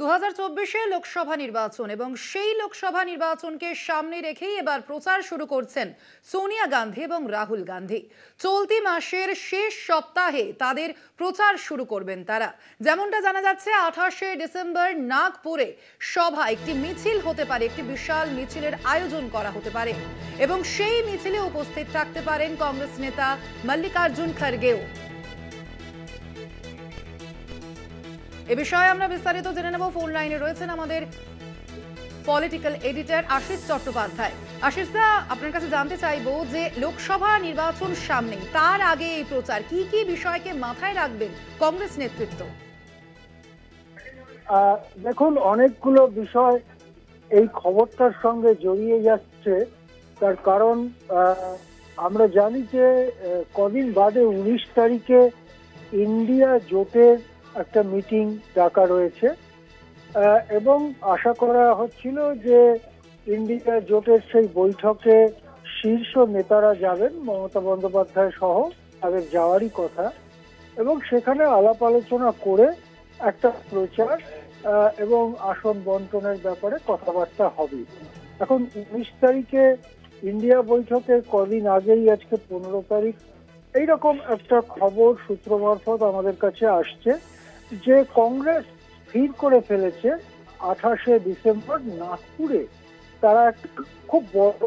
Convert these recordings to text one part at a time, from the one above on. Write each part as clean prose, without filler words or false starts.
2024 লোকসভা নির্বাচন এবং সেই লোকসভা নির্বাচনকে সামনে রেখেই এবার প্রচার শুরু করছেন সোনিয়া গান্ধী এবং রাহুল গান্ধী। চলতি মাসের শেষ সপ্তাহে তাদের প্রচার শুরু করবেন তারা। যেমনটা জানা যাচ্ছে 28শে ডিসেম্বর নাগপুরে সভা, একটি মিছিল হতে পারে, একটি বিশাল মিছিলের আয়োজন করা হতে পারে এবং সেই মিছিলে উপস্থিত থাকতে পারেন কংগ্রেস নেতা মল্লিকার্জুন খড়গেও। এ বিষয়ে আমরা বিস্তারিত জেনে নেব। ফোন লাইনে রয়েছেন আমাদের পলিটিক্যাল এডিটর আশিস চট্টোপাধ্যায়। আশিস দা, আপনার কাছে জানতে চাইবো যে লোকসভা নির্বাচন সামনে, তার আগে এই প্রচার কি কি বিষয়কে মাথায় রাখবেন কংগ্রেস নেতৃত্ব? দেখুন, অনেকগুলো বিষয় এই খবরটার সঙ্গে জড়িয়ে যাচ্ছে। তার কারণ আমরা জানি যে কদিন বাদে 19 তারিখে ইন্ডিয়া জোটের একটা মিটিং ডাকা রয়েছে এবং আশা করা হচ্ছিল যে ইন্ডিয়া জোটের সেই বৈঠকে শীর্ষ নেতারা যাবেন, মমতা বন্দ্যোপাধ্যায় সহ তাদের যাওয়ারই কথা, এবং সেখানে আলাপ আলোচনা করে একটা প্রচার এবং আসন বন্টনের ব্যাপারে কথাবার্তা হবে। এখন 19 তারিখে ইন্ডিয়া বৈঠকের কদিন আগেই, আজকে 15 তারিখ, এইরকম একটা খবর সূত্র মারফত আমাদের কাছে আসছে যে কংগ্রেস স্থির করে ফেলেছে 28শে ডিসেম্বর নাগপুরে তারা একটা খুব বড়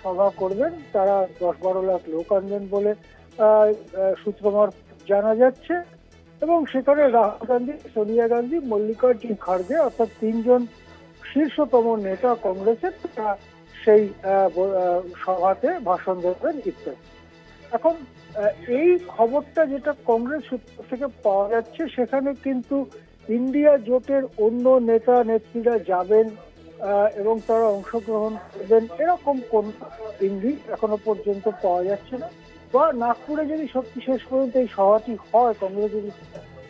সভা করবেন। তারা 10-12 লাখ লোক আনবেন বলে সূত্র মারফত জানা যাচ্ছে এবং সেখানে রাহুল গান্ধী, সোনিয়া গান্ধী, মল্লিকার্জুন খড়গে অর্থাৎ 3 জন শীর্ষতম নেতা কংগ্রেসের তারা সেই সভাতে ভাষণ দেবেন ইত্যাদি। এখন এই খবরটা যেটা কংগ্রেস সূত্র থেকে পাওয়া যাচ্ছে, সেখানে কিন্তু ইন্ডিয়া জোটের অন্য নেতা নেত্রীরা যাবেন এবং তারা অংশগ্রহণ করবেন এরকম কোন ইঙ্গিত এখনো পর্যন্ত পাওয়া যাচ্ছে না। বা নাগপুরে যদি সত্যি শেষ পর্যন্ত এই সভাটি হয়, কংগ্রেস যদি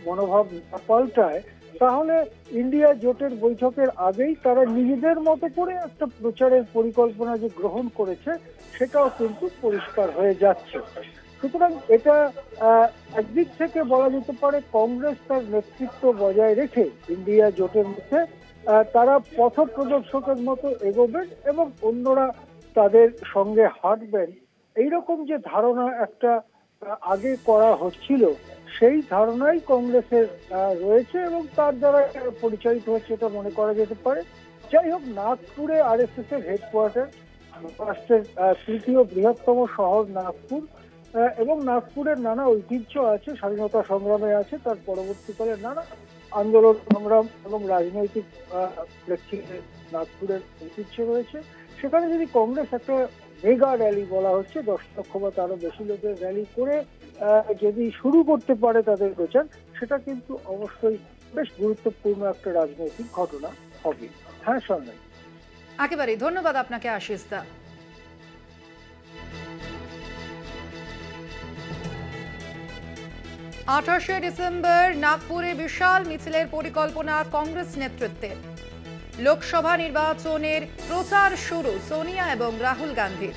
মনোভাব না পাল্টায়, তাহলে ইন্ডিয়া জোটের বৈঠকের আগেই তারা নিজেদের মতো করে একটা প্রচারের পরিকল্পনা যে গ্রহণ করেছে সেটাও কিন্তু পরিষ্কার হয়ে যাচ্ছে। সুতরাং এটা একদিক থেকে বলা যেতে পারে কংগ্রেস তার নেতৃত্ব বজায় রেখে ইন্ডিয়া জোটের মধ্যে তারা পথ প্রদর্শকের মতো এগোবেন এবং অন্যরা তাদের সঙ্গে হাঁটবেন, এইরকম যে ধারণা একটা আগে করা হচ্ছিল, সেই ধারণাই কংগ্রেসের রয়েছে এবং তার দ্বারা পরিচালিত হচ্ছে এটা মনে করা যেতে পারে। যাই হোক, নাগপুরে আরএসএস এর হেডকোয়ার্টার, মহারাষ্ট্রের তৃতীয় বৃহত্তম শহর নাগপুর, এবং নাগপুরের নানা ঐতিহ্য আছে, স্বাধীনতা সংগ্রামে আছে, তার পরবর্তীকালে নানা আন্দোলন সংগ্রাম এবং রাজনৈতিক প্রেক্ষিতে নাগপুরের ঐতিহ্য রয়েছে। সেখানে যদি কংগ্রেস একটা মেগা র্যালি, বলা হচ্ছে 10 লক্ষ বা তারও বেশি লোকের র্যালি করে যদি শুরু করতে পারে তাদের প্রচার, সেটা কিন্তু অবশ্যই বেশ গুরুত্বপূর্ণ একটা রাজনৈতিক ঘটনা হবে। হ্যাঁ সন্ধ্যা, একেবারে ধন্যবাদ আপনাকে আশিস দা। 28শে ডিসেম্বর নাগপুরে বিশাল মিছিলের পরিকল্পনা কংগ্রেস নেতৃত্বে। লোকসভা নির্বাচনের প্রচার শুরু সোনিয়া এবং রাহুল গান্ধীর।